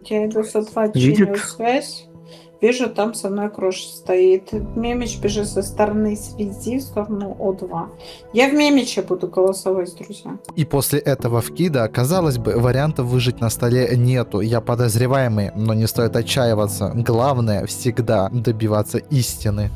Я иду с О2, Видит? чиню связь. Вижу, там со мной Крош стоит. Мемич бежит со стороны связи в сторону О2. Я в Мемиче буду голосовать, друзья. И после этого вкида, казалось бы, вариантов выжить на столе нету. Я подозреваемый, но не стоит отчаиваться. Главное всегда добиваться истины.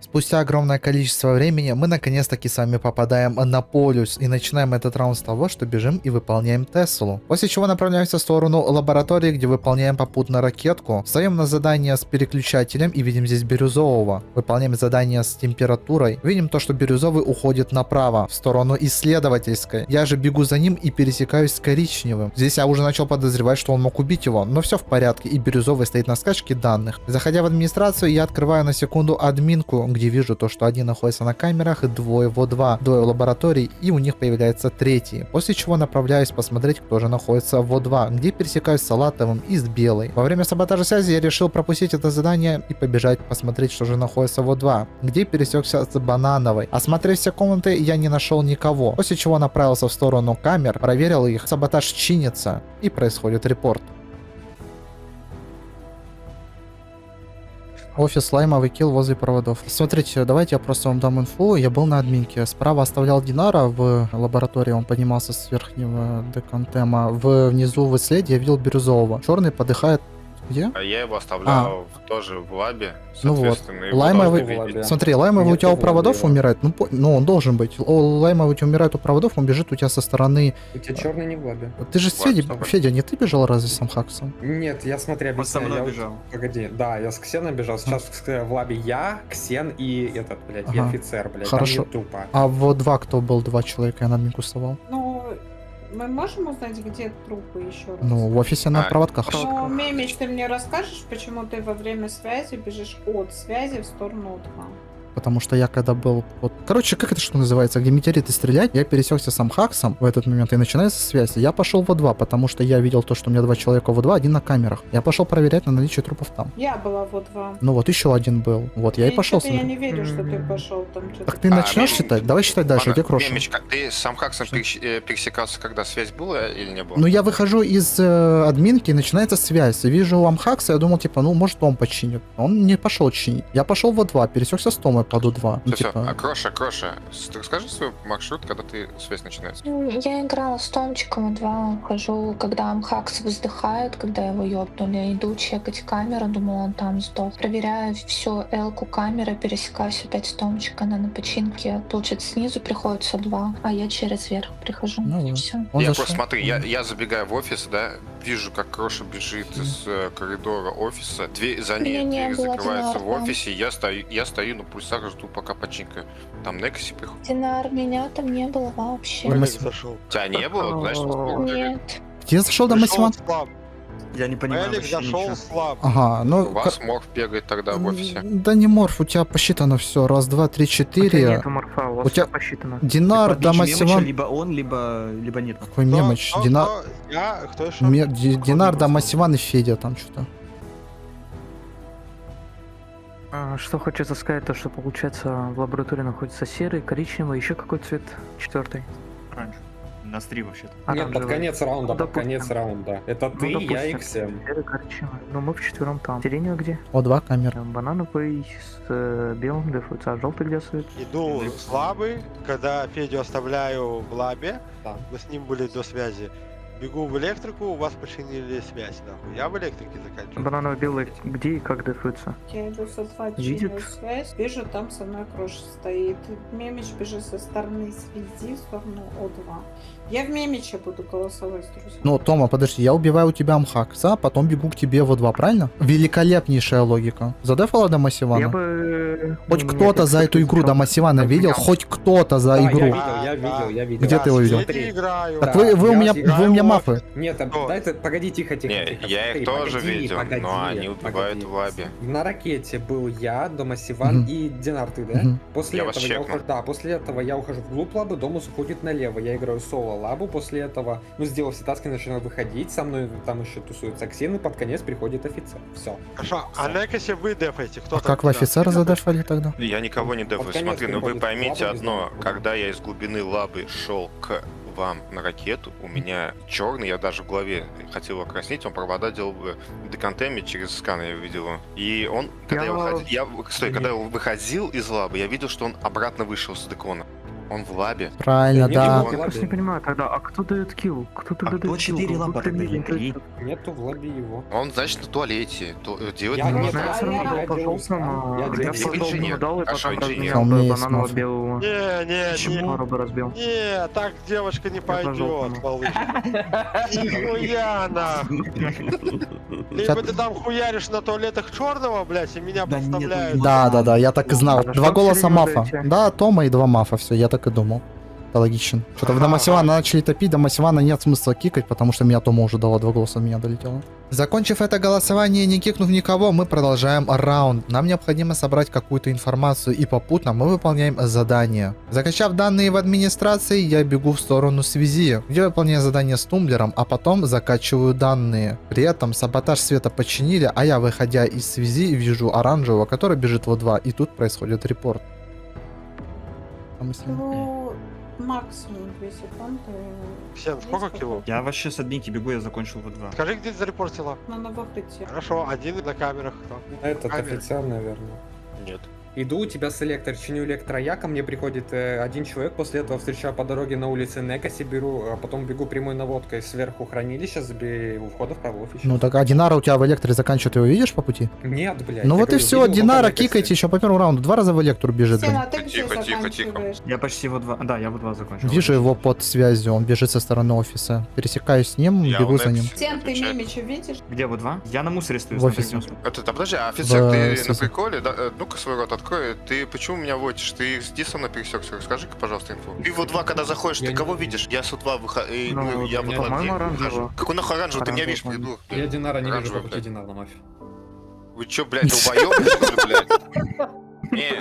Спустя огромное количество времени мы наконец-таки с вами попадаем на полюс и начинаем этот раунд с того, что бежим и выполняем Теслу. После чего направляемся в сторону лаборатории, где выполняем попутно ракетку. Встаем на задание с переключателем и видим здесь бирюзового. Выполняем задание с температурой. Видим то, что бирюзовый уходит направо, в сторону исследовательской. Я же бегу за ним и пересекаюсь с коричневым. Здесь я уже начал подозревать, что он мог убить его, но все в порядке, и бирюзовый стоит на скачке данных. Заходя в администрацию, я открываю на секунду админку, где вижу то, что один находится на камерах, и двое в О2, двое в лаборатории, и у них появляется третий. После чего направляюсь посмотреть, кто же находится в О2, где пересекаюсь с Салатовым и с Белой. Во время саботажа связи я решил пропустить это задание и побежать посмотреть, что же находится в О2, где пересекся с Банановой. Осмотрев все комнаты, я не нашел никого, после чего направился в сторону камер, проверил их, саботаж чинится, и происходит репорт. Офис лаймовый килл возле проводов. Смотрите, давайте я просто вам дам инфу. Я был на админке. Справа оставлял Динара в лаборатории, он поднимался с верхнего декантема. Внизу в исследе я видел бирюзового. Черный подыхает. Где? А я его оставлял тоже в лабе, Ну вот. соответственно, его Лаймовый... должны видеть. Смотри, лаймовый Нет, у тебя у в проводов лабе, умирает. Ну, он должен быть. Лаймовый у тебя умирает у проводов, он бежит у тебя со стороны... У тебя черный не в лабе. Ты же с Ладно, Федя, давай. Федя, не ты бежал разве с Амхаксом? Нет, я смотри, Он со объясняю. мной я бежал. Погоди, да, я с Ксеном бежал. Сейчас в лабе я, Ксен и этот, блядь, и Ага. офицер, блядь. Хорошо. Там не тупо. А в два кто был? Два человека, я на админку вставал. Ну, мы можем узнать, где трупы еще раз? Ну, в офисе на А, проводках. Ну, Мемич, ты мне расскажешь, почему ты во время связи бежишь от связи в сторону О2? Потому что я когда был... Вот, короче, как это что называется? Где метеориты стрелять, я пересекся с Амхаксом в этот момент, и начинается связь. Я пошел в О2, потому что я видел то, что у меня два человека в О2, один на камерах. Я пошел проверять на наличие трупов там. Я была в О2. Ну вот, еще один был. Вот, я и пошел что-то я смотреть. не верю, что ты пошел там что-то. Так ты начнешь считать? Давай считать дальше, где крош. Мемечка, ты с Амхаксом пересекался, когда связь была или не было? Ну, я выхожу из админки, и начинается связь. Вижу у Амхакса, я думал, типа, ну, может, он починит. Он не пошел чинить. Я пошел в О2, пересекся с Томой под О2. Ну, Все, типа... а Кроша, ты расскажи свой маршрут, когда ты связь начинается. Ну, я играла с Томчиком, два хожу, когда Амхакс вздыхает, когда его ёбнули. Иду чекать камеру, думала, он там сдох. Проверяю всю элку камеры, пересекаюсь опять с Томчика, она на починке. Получается, снизу приходится два, а я через верх прихожу. Ну вот. Все. Он Я зашел. просто смотри, я забегаю в офис, да, вижу, как Кроша бежит из коридора офиса, за ней Меня не дверь было, закрывается в Динар, офисе, я стою на пульсах, жду, пока починка. Там Некси приходит. Динар, меня там не было вообще. Ой, зашел. Тебя не было? Значит, Нет. Где зашел до Масиман? слаб. Я не понимаю Элик вообще зашел ничего. слаб. Ага, ну... у вас морф бегает тогда в офисе. Да не морф, у тебя посчитано все. Раз, два, три, У тебя четыре. нету морфа, у вас У тебя- всё посчитано. Динар, По отличию Дамасиван... Мемыча либо он, либо нет. Какой мемоч? Динар... Я, кто еще? Динар, Дамасиван и Федя там что-то. Что хочется сказать, то что получается в лаборатории находится серый, коричневый, еще какой цвет? Четвертый. Раньше. Нас три вообще-то. Нет, под Оранжевый. конец раунда, Ну, под допустим. конец раунда. Это Ну, ты, я и допустим, Ксен. серый, коричневый. Ну, мы вчетвером там. Сиреневый где? О2 камера. Банановый с белым дефуется, а желтый где стоит? Иду слабый, когда Федю оставляю в лабе, Да. мы с ним были до связи. Бегу в электрику, у вас починили связь, нахуй. Я в электрике заканчиваю. Банановый белый где и как дефуется? Я иду с О2, Видит? чиню связь. Вижу, там со мной Крош стоит. Мемич бежит со стороны связи в сторону О2. Я в Мемиче буду голосовать, друзья. Ну, Тома, подожди, я убиваю у тебя Амхакса, а потом бегу к тебе в О2, правильно? Великолепнейшая логика. Задефала до Я Масивана? бы... Хоть не, кто-то я за эту игру до Масивана видел? Хоть кто-то за Да, игру. я видел. Где ты его видел? Я играю. Так Да, вы у я меня, играю вы у меня мафы. Нет, Кто? дай ты, погоди, тихо. Не, я их тоже видел, но они убивают в лабе. На ракете был я, Дома Сиван Мгм. и Динар, ты, да? Мгм. После Я этого вас я чекну. ухожу, да, после этого я ухожу вглубь лабы, Домус уходит налево. Я играю соло лабу, после этого, ну, сделал все таски, начинаю выходить, со мной там еще тусуются Ксен, и под конец приходит офицер. Все. Хорошо, а Некосе вы дефаете, кто А там как вы кидал? офицера задефали тогда? Я никого не дефаю. Под конец Смотри, ну вы приходит поймите лаба, не одно. знаю. Когда я из глубины лабы шел к вам на ракету, у меня черный, я даже в голове хотел его краснить, он провода делал бы деконтеми через скан, я видел его. И он, когда я выходил, когда я выходил из лабы, я видел, что он обратно вышел с декона. Он в лабе. Правильно, Не да. было. Я просто не понимаю тогда, а кто дает килл? Кто тогда А кто дает килл? 4 Вы лаба тогда примите, или 3? Нету в лабе его. Он, значит, на туалете. Делает Я не Ну, знаю, я все равно я был делаю пошел скан, сам, я я делаю пошел инженер. дал и Хорошо, потом инженер. А у меня разменял есть бананового мафа. белого. Не, Роба разбил. не, так девочка не пожал, пойдет, малышка. Нихуя нахуй. Либо ты там хуяришь на туалетах черного, блядь, и меня Да нет, подставляют. Да, я так и знал. Да Два что голоса вы мафа. серьёзно? Да, Тома и 2 мафа, все, я так и думал. Это логично. Что-то в Домосивана начали топить, Домосивана нет смысла кикать, потому что меня Тома уже дала 2 голоса, от меня долетело. Закончив это голосование и не кикнув никого, мы продолжаем раунд. Нам необходимо собрать какую-то информацию, и попутно мы выполняем задание. Закачав данные в администрации, я бегу в сторону связи, где выполняю задание с тумблером, а потом закачиваю данные. При этом саботаж света починили, а я, выходя из связи, вижу оранжевого, который бежит в 2, и тут происходит репорт. А мы с ним- Ну, максимум 2 секунды. Ксен, сколько кило? Я вообще с админки бегу, я закончил в 2. Скажи, где ты зарепортила? Ну, на выходе. Хорошо, один на камерах. Кто? Этот Камеры. офицер, наверное. Нет. Иду, у тебя селектор, чиню электро я, ко мне приходит один человек, после этого встречаю по дороге на улице Некаси, беру, а потом бегу прямой наводкой сверху хранилища, забей у входа в правый офис. Ну так, а Динара у тебя в электре заканчивает, ты его видишь по пути? Нет, блядь. Ну я вот и говорю, все, бегу по Динара Некаси. кикайте еще по первому раунду, 2 раза в электро бежит. Сена, блин. а ты где Тихо, тихо, тихо. заканчиваешь? Я почти в 2. Да, я в 2 закончил. Вижу его под связью, он бежит со стороны офиса. Пересекаюсь с ним, Я бегу у за ним. Некси. Сен, ты Отвечай. Мимича видишь? Где в 2? Я на мусоре стою. В смотри, офисе. где он. Это, подожди, а офицер, В ты на СС. приколе? Да, ну-ка свой рот открой. Ты почему меня водишь? Ты где со мной пересекся? Расскажи-ка, пожалуйста, инфу. Ты в У2, когда заходишь, Я ты не- кого видишь? Я с У2 выхожу. Ну, Я в у меня, У2 по-моему, где? оранжевого. Выхожу. Какой нахуй оранжевый? Ты меня видишь, Оранжевого, придурок? Я Динара не вижу Оранжевый, по пути блядь. Динара на мафию. Вы чё, блядь, долбоёбы, что ли, блядь? Не,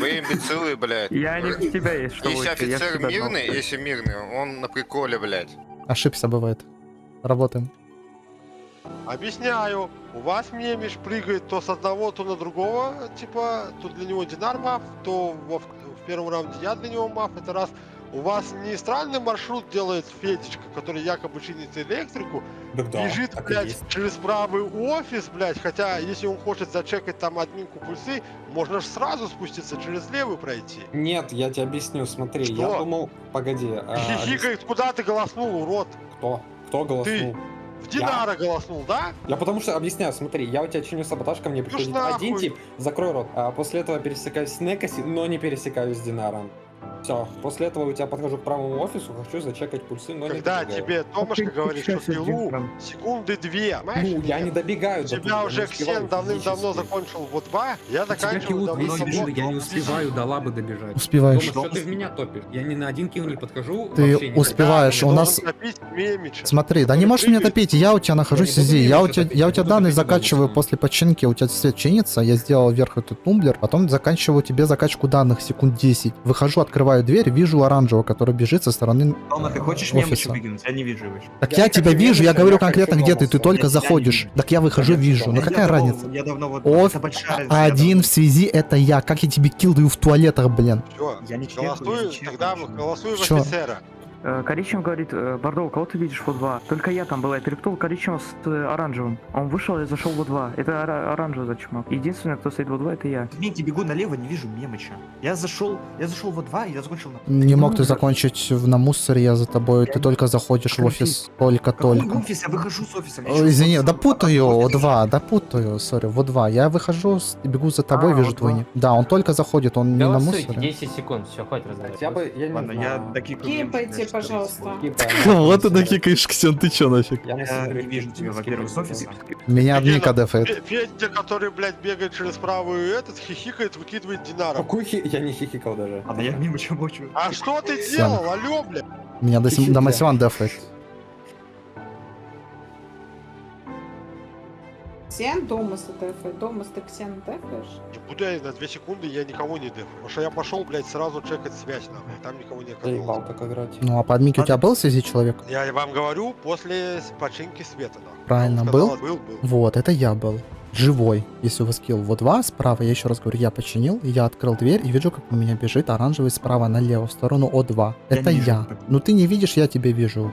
вы имбецилы, блядь. Я не в тебя есть, что Если лучше, я офицер всегда знал. мирный, если мирный, он на приколе, блядь. Ошибся бывает. Работаем. Объясняю. У вас мемиш прыгает то с одного, то на другого. Типа, то для него Динар маф, то в первом раунде я для него маф. Это раз. У вас не странный маршрут делает Федечка, который якобы чинит электрику, Так да, бежит, так и блядь, есть. через правый офис, блядь, хотя если он хочет зачекать там админку пульсы, можно же сразу спуститься через левый пройти. Нет, я тебе объясню, смотри, я Что? думал, погоди, Хихикает, куда ты голоснул, урод? кто? Кто голоснул? В Динара голоснул, да? Я потому что объясняю, смотри, я у тебя чиню саботаж, ко мне приходит нахуй. один тип, закрой рот, а после этого пересекаюсь с Некаси, но не пересекаюсь с Динаром. Все, после этого у тебя подхожу к правому офису, хочу зачекать пульсы, но Когда не добегаю. тебе Томашка говорит, что сейчас пилу Динаром. секунды 2, понимаешь? Ну, я не добегаю. У тебя допустим, уже не успеваю Ксен давным-давно физически. закончил вот 2, я заканчиваю давно. я не успеваю до лабы добежать. Успеваешь. Что ты в меня топишь? Я ни на один килл не подхожу. Ты вообще никогда. успеваешь, у нас... Мемича. Смотри, да не можешь меня топить, я у тебя нахожусь Я не буду здесь, я у мемиться тебя топить, буду данные топить закачиваю голосом. после починки, у тебя свет чинится, я сделал вверх этот тумблер, потом заканчиваю тебе закачку данных секунд 10. Выхожу, открываю дверь, вижу оранжевого, который бежит со стороны... Тома, ты хочешь офиса. мемича выкинуть? Я не вижу его. Так Я я не тебя хочу вижу, я мемиться, говорю я конкретно, хочу где ты голосом. только Я не заходишь. вижу. Так я выхожу, Я не вижу, ну Я какая давно- разница? Я давно вот... Оф- Это большая разница, Один я в связи это я, как я тебе килл даю в туалетах, блин. Все, Я не чекаю, я голосуй, не чекаю. тогда голосуй в Чё? офицера. Коричневый говорит, Бордоу, кого ты видишь в 2? Только я там был, я перепутал коричневого с оранжевым. Он вышел и зашел в 2. Это оранжевый зачмак. Единственный, кто стоит в 2, это я. В админке бегу налево, не вижу мемича. Я зашел в 2, и я закончил на... Не мог ты Ну, закончить на муссоре, я за тобой, ты только заходишь в офис, Какой только-только. офис? Я выхожу с офиса. Ой, извини, да путаю, О2, да путаю, сори, в О2. Я выхожу, бегу за тобой, А, вижу О2. твой. Да, он только заходит, он не на Голосуйте, мусоре. 10 секунд, все, хватит разговаривать. Я бы, я не Ладно, знаю. я докикаю. Кипайте, пожалуйста. Вот ты накикаешь, Ксен, ты чё нафиг? Я, Я не вижу тебя, во-первых, с офиса. Меня админка дефает. Федя, который, блядь, бегает через правую этот, хихикает, выкидывает Динара. Какой Я не хихикал даже. Ладно, я мемича мочу. А что ты Всё. делал, алё, блядь? Меня Домосиван дефает. Ксен, Домас дефает. Домас, ты Ксен дефаешь? Не буду я на 2 секунды, я никого не дефаю. Потому что я пошел, блядь, сразу чекать связь, нахуй. Там никого не Заебал оказалось. так играть. Ну, а под Микки у тебя был в связи человек? Я вам говорю, после починки света, нахуй. Правильно, Он был? сказал, был. Вот, это я был. Живой. Если у вас килл вот 2 справа, я еще раз говорю, я починил, я открыл дверь и вижу, как у меня бежит оранжевый справа налево, в сторону О2. Я Это не вижу, я. как- Ну ты не видишь, я тебя вижу.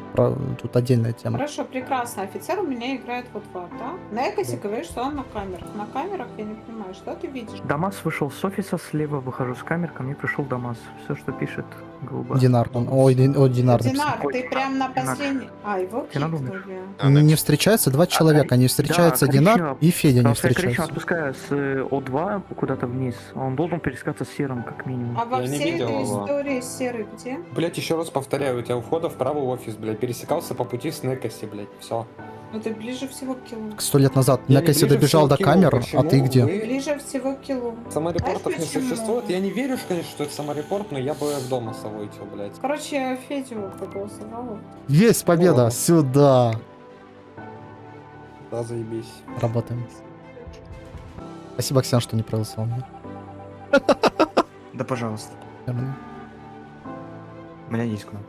Тут отдельная тема. Хорошо, прекрасно. Офицер у меня играет вот в да? На Экосе говорит, что он на камерах. На камерах я не понимаю, что ты видишь? Дамас вышел с офиса, слева выхожу с камер, ко мне пришел Дамас. Все, что пишет голубая. Динар. Ой, Динар написал. Динар, ты прям на Динар. последний... А, его Динар кикнули. Не встречаются два человека, не встречаются да, Динар коричневый. и Федя не Потому что я коричневый встречаются. отпускаю с О2 куда-то вниз. Он должен пересекаться с серым, как минимум. А во Я не всей видел этой его. истории серый где? Блять, еще раз повторяю, у тебя у входа в правый офис, блядь, пересекался по пути с Некоси, блядь, все. Ну ты ближе всего к киллу. 100 лет назад Некоси добежал до камер, а ты где? Ближе всего к киллу. Саморепортов Знаешь, не почему? существует. Я не верю, конечно, что это саморепорт, но я бы в дома совойтил, блядь. Короче, я Федю проголосовала. Есть победа! О. Сюда! Да, заебись. Работаем. Спасибо, Ксян, что не проголосовал меня. Да, пожалуйста. Верно. У меня есть кнопка.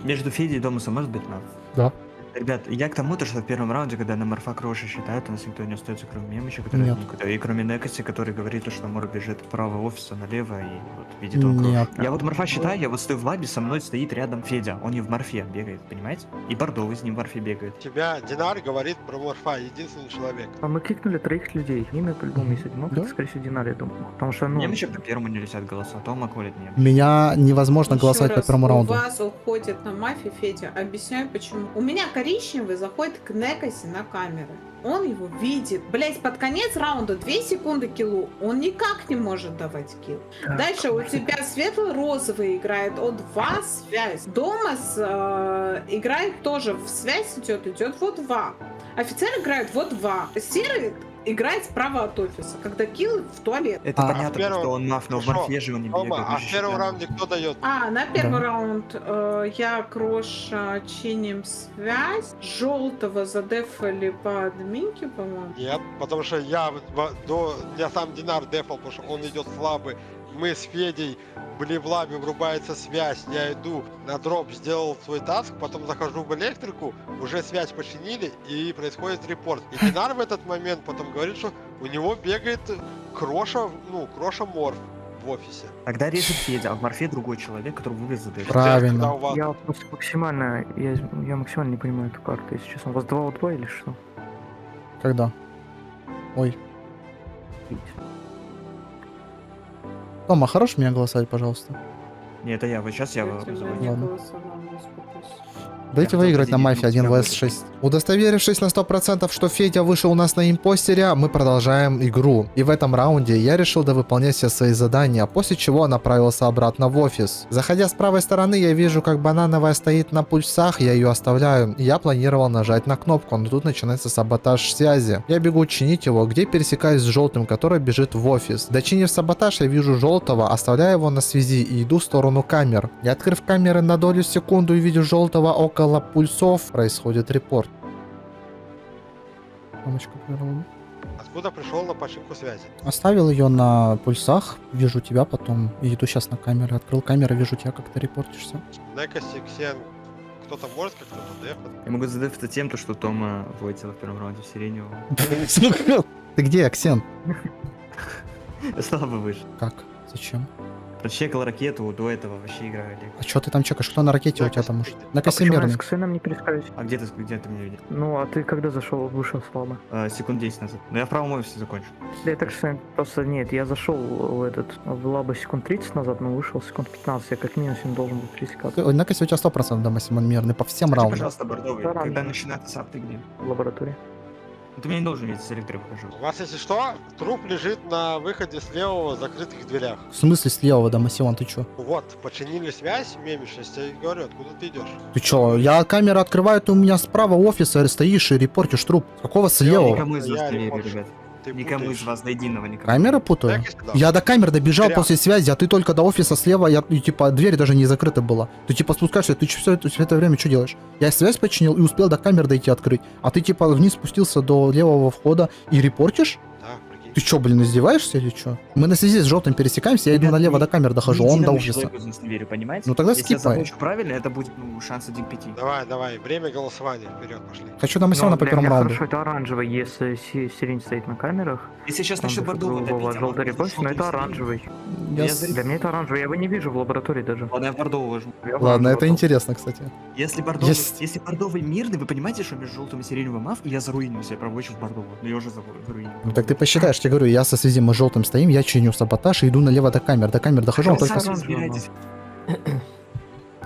Между Федей и Домусом может быть нам? Да. Ребят, я к тому, то, что в первом раунде, когда на Морфа Кроша считают, у нас никто не остается, кроме Мемыча, который Нет. никуда. И кроме Некоси, который говорит, что Мор бежит вправо офиса, налево, и вот видит он Нет. Кроша. Я вот Морфа считаю, я вот стою в лабе, со мной стоит рядом Федя. Он не в Морфе бегает, понимаете? И Бордовый с ним в Морфе бегает. Тебя Динар говорит про Морфа, единственный человек. А мы кликнули 3 людей. Ними по-любому есть один. Да? Это, скорее всего, Динар, я думаю. Потому что, ну... Мемыча по первому не летят голоса, а Тома колет нет. Меня невозможно Еще голосовать по раз, первому раунду. У вас уходит на мафии, Федя. Объясняю почему. У меня коричневый заходит к Некоси на камеры. Он его видит. Блять, под конец раунда 2 секунды киллу. Он никак не может давать килл. Так, Дальше у тебя светло-розовый играет О2 связь. Домас играет тоже в связь идет в О2. Офицер играет в О2. Серый играет справа от офиса, когда килл в туалет. Это А, понятно, первом- что он маф, но в Хорошо. Морфе же он не Тома, бегает. а в первом раунде кто дает? А, на первый Да. раунд я Кроша чиним связь. Желтого задефали по админке, по-моему. Нет, потому что я сам Динар дефал, потому что он идет слабый. Мы с Федей были в лабе, врубается связь, я иду на дроп, сделал свой таск, потом захожу в электрику, уже связь починили и происходит репорт. И Динар в этот момент потом говорит, что у него бегает Кроша Морф в офисе. Тогда режет Федя, а в Морфе другой человек, который вывез за Правильно. Когда у вас- Я просто максимально... Я максимально не понимаю эту карту, если честно. У вас 2 О2 или что? Когда? Ой. Тома, хорош меня голосовать, пожалуйста? Не, это я, вот сейчас я Кстати, вызову. не Ладно. голосовала, не успокойся. Дайте Я выиграть на хотел мафии 1 позитивно vs 6. Удостоверившись на 100%, что Федя вышел у нас на импостеря, мы продолжаем игру. И в этом раунде я решил довыполнять все свои задания, после чего направился обратно в офис. Заходя с правой стороны, я вижу, как банановая стоит на пульсах, я ее оставляю. Я планировал нажать на кнопку, но тут начинается саботаж связи. Я бегу чинить его, где пересекаюсь с желтым, который бежит в офис. Дочинив саботаж, я вижу желтого, оставляю его на связи и иду в сторону камер. И открыв камеры на долю секунду и видя желтого около пульсов, происходит репорт. Мамочка повернула. Откуда пришел на починку связи? Оставил ее на пульсах, вижу тебя потом, и иду сейчас на камеры. Открыл камеры, вижу тебя, как ты репортишься. Некоси, Ксен, кто-то может как-то дефать? Я могу задать это тем, то, что Тома вылетела в первом раунде в сиреневого. Ты где, Аксен? Я слабо выше. Как? Зачем? Прочекал ракету, до этого вообще играли. А что ты там чекаешь? Кто на ракете у тебя там может? На А почему я косимерной. с Ксеном не перескаюсь? А где ты меня видел? Ну, а ты когда вышел слабо? Секунд 10 назад. Но я в правом офисе закончил. Да, это Ксен. Просто нет, я зашел в лабо секунд 30 назад, но вышел секунд 15. Я как минимум с ним должен был пересекаться На косе у тебя 100% дома Симон Мирный по всем Скажи, раундам. пожалуйста, Бордовый, Да, когда да. начинается САП, ты где? в лаборатории. Ну, ты меня не должен видеть, с электрой вхожу. У вас, если что, труп лежит на выходе с левого в закрытых дверях. В смысле с левого дома Симон, ты чё? Вот, починили связь, Мемиш, я тебе говорю, откуда ты идешь? Ты чё? Я камеру открываю, ты у меня справа офиса стоишь и репортишь труп. Какого с Я левого? никому из вас Я не верю, репорт. ребят. Ты Никому путаешь. из вас до единого никому. Камеры путаю? Некоси, да. Я до камер добежал Зря. после связи, а ты только до офиса слева, типа, дверь даже не закрыта была. Ты, типа, спускаешься, ты все это время что делаешь? Я связь починил и успел до камер дойти открыть, а ты, типа, вниз спустился до левого входа и репортишь? Да, прикинь. Ты что, блин, издеваешься или что? Мы на связи с желтым пересекаемся, я иду Ребят, налево ни- до камер дохожу, Ни он до единому офиса. человеку из нас не верю, понимаете? Ну тогда Если я скипай. закончу правильно, это будет шанс 1 к 5. Давай, время голосования, вперед пошли. Хочу до Масяна Но по для первому меня раунду. хорошо, это оранжевый, если сирень стоит на камерах. Если сейчас Он начнет бордовый топить, а желтый репост, но это оранжевый. Я Я с- за- Для меня это оранжевый, я его не вижу в лаборатории даже. Ладно, я в бордовый вожу. Я в Ладно, это оранжевый. интересно, кстати. Если бордовый, Есть. если бордовый мирный, вы понимаете, что между желтым и сиреневым мав, и я заруинил себя, проводчик в бордового. Но я уже заруинил. Ну, так ты посчитаешь, я тебе говорю, я со связи, мы с желтым стоим, я чиню саботаж и иду налево до камер. До камер дохожу, он Вы только... сами разбирайтесь.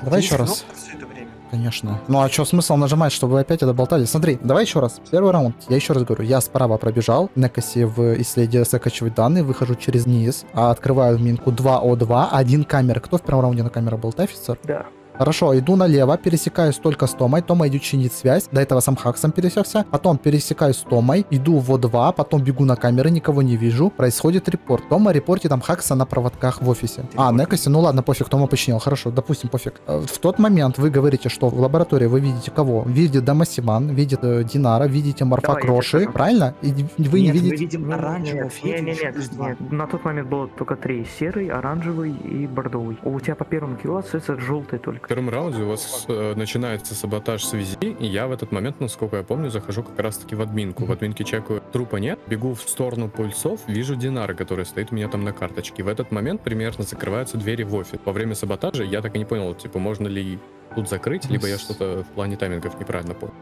Давай Есть еще раз. кнопка всё это время. Конечно. Ну а что смысл нажимать, чтобы вы опять это болтали? Смотри, давай еще раз. Первый раунд. Я еще раз говорю, я справа пробежал, Некоси в исследие закачивать данные, выхожу через низ, а открываю минку 2О2, один камера. Кто в первом раунде на камеру был? Ты офицер? Да. Хорошо, иду налево, пересекаюсь только с Томой. Тома идет чинить связь. До этого сам Хаксом пересекся. Потом пересекаюсь с Томой, иду в О2, потом бегу на камеры, никого не вижу. Происходит репорт. Тома репортит там Хакса на проводках в офисе. А, Некоси, ну ладно, пофиг, Тома починил. Хорошо, допустим, пофиг. В тот момент вы говорите, что в лаборатории вы видите кого? Видите Дамасиман, видите Динара, видите Марфа Давай, я Кроши, тебе скажу. правильно? И вы не Нет, мы видите... видим оранжевого Федю еще плюс два. нет, на тот момент было только 3. Серый, оранжевый и бордовый. У тебя по первому киллу остается желтый В только. первом раунде у вас начинается саботаж связи, и я в этот момент, насколько я помню, захожу как раз-таки в админку. В админке чекаю, трупа нет, бегу в сторону пульсов, вижу Динара, который стоит у меня там на карточке. В этот момент примерно закрываются двери в офис. Во время саботажа я так и не понял, типа, можно ли тут закрыть, либо я что-то в плане таймингов неправильно понял.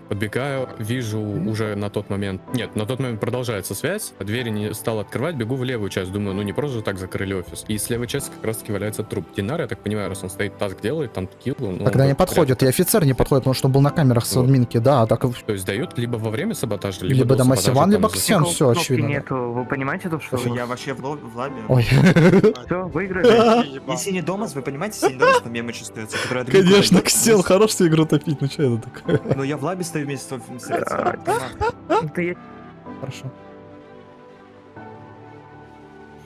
Подбегаю, вижу уже на тот момент... Нет, на тот момент продолжается связь, а двери не стал открывать, бегу в левую часть, думаю, ну не просто же так закрыли офис. И с левой части как раз-таки валяется труп. Динар, я так понимаю, раз он стоит, таск делает, там килл... ну, Тогда он не тут подходит, и рядом. офицер не подходит, потому что он был на камерах с Вот. админки, да, так... То есть дают либо во время саботажа, Либо до Дамасиван, саботажа, либо там, за- Ксен, все Кнопки очевидно. да. нету, вы понимаете то, что... Я вообще в лабе. Ой. Все, выиграли. Ебал. Если не Домас, вы понимаете, если не Домас, там мемы чувствуются, которые админку Конечно, дает. Ксен, хорош всю игру топить, ну что это такое? Но я в лабе стою вместе с офисом. Да я- Хорошо.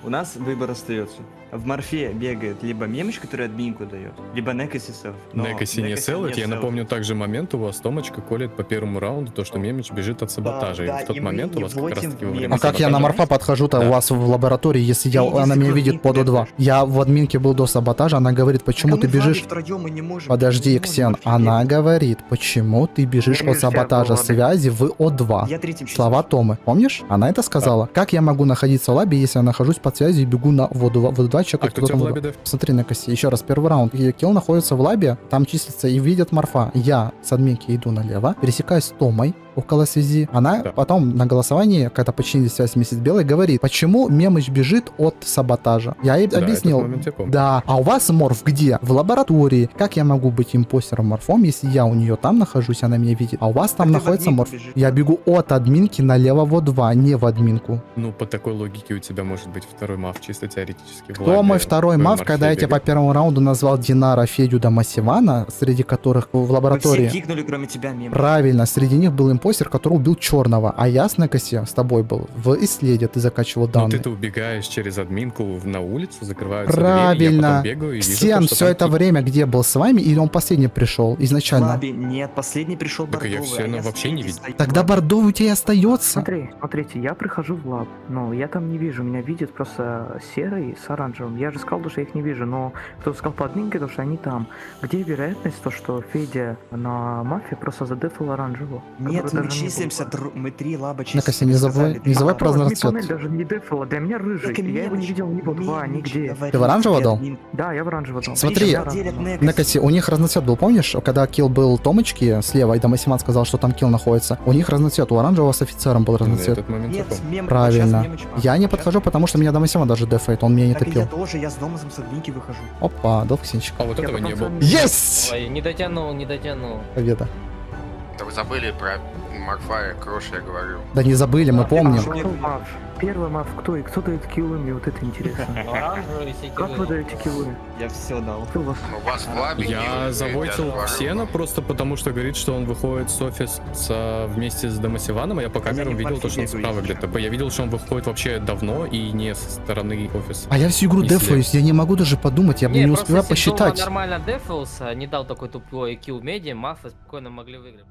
У нас выбор остается. В Морфе бегает либо мемыч, который админку дает, либо Некоси селф. Но Некоси не Некоси селфит. Я селфит. напомню также момент, у вас Томочка колет по первому раунду то, что Мемич бежит от саботажа. Да, и в тот и мы момент у не вас как раз вводим таки во в время А как я на саботажа- Марфа подхожу-то Да. у вас в лаборатории, если Ты иди она с меня игры видит в под админку О2? бегаешь. Я в админке был до саботажа, она говорит, почему Так ты мы в лабе бежишь... втроем, мы не можем. Подожди, мы не можем Ксен, вообще она бегать. говорит, почему ты бежишь Я не от саботажа взял в лабе. связи в О2? Я третьим сейчас. Слова Томы, помнишь? Она это сказала. Как я могу находиться в лабе, если я нахожусь под связью и бегу на воду-2 А чекать, кто тебя в там лабе, Дэв? Смотри на косе. Еще раз, первый раунд. Килл находится в лабе, там числится и видит Марфа. Я с админки иду налево, пересекаюсь с Томой около связи. Она Да. потом на голосовании, когда починили связь вместе с Белой, говорит, почему Мемыч бежит от саботажа. Я ей Да, объяснил. этот момент я помню. Да, а у вас морф где? В лаборатории. Как я могу быть импостером морфом, если я у нее там нахожусь, она меня видит, а у вас там Так ты в находится админку морф? бежишь. Я бегу от админки налево в О2, не в админку. Ну, по такой логике у тебя может быть второй мав, чисто теоретически. в Кто лабе мой второй твой мав, Морфей когда я тебе по бегает? первому раунду назвал Динара, Федю, Дамасивана, среди которых в Мы все лаборатории... кикнули, кроме тебя, мем. Правильно, среди них был импостер, который убил черного, а я с Некоси с тобой был в исследе, ты закачивал Ну, данные. ты-то убегаешь через админку на улицу, закрываются двери, я Правильно. потом бегаю и вижу, Ксен то, что все там это тип. время где был с вами, или он последний пришел В изначально? лабе нет, последний пришел Так я бордовый, всё равно я вообще не сзади видел. стою. Тогда бордовый у тебя и остается. Смотрите, я прихожу в лаб, но я там не вижу, меня видит просто серый с оранжевым. Я же сказал, что я их не вижу, но кто сказал по админке, то что они там. Где вероятность, то, что Федя на мафии просто задефал оранжевого? Нет, который мы даже не был. числимся, мы 3 лаба числимся. Некоси, не забывай, не забывай про Панель разноцвет. даже не дефала, для меня рыжий, я его не видел ни в O2, нигде. Ты в оранжево дал? Да, я в оранжево дал. Смотри, Я оранжево дал. Некоси, у них разноцвет был, помнишь, когда килл был Томочки слева, и Дамасиман сказал, что там килл находится, у них разноцвет, у оранжевого с офицером был На разноцвет. этот момент я Нет, помню. мем, Правильно. сейчас мемыч мав. Я не Сейчас подхожу, потому что меня Дамасиман даже дефает, он меня не Так и топил. я тоже, я с Домасом с админки выхожу. Опа, дал Ксенчик. А вот Я этого потом не с было. вами- Есть! Ой, не дотянул. Победа. Да вы забыли про Марфая, Крош, я говорю. Да не забыли, мы помним. Кто мав? Первый мав кто и кто дает киллы, мне вот это интересно. Как вы даете киллы? Я все дал. Кто у вас? У вас в лабе Я делают, завойтил я Ксена говорю. просто потому, что говорит, что он выходит с офиса вместе с Демосиваном, а я по камерам не видел то, что он Морфей справа бегает где-то. Я видел, что он выходит вообще давно и не со стороны офиса. А я всю игру Не дефаюсь, я не могу даже подумать, я не просто успеваю если Дома посчитать. нормально дефался, не дал такой тупой килл меди, мафы спокойно могли выиграть.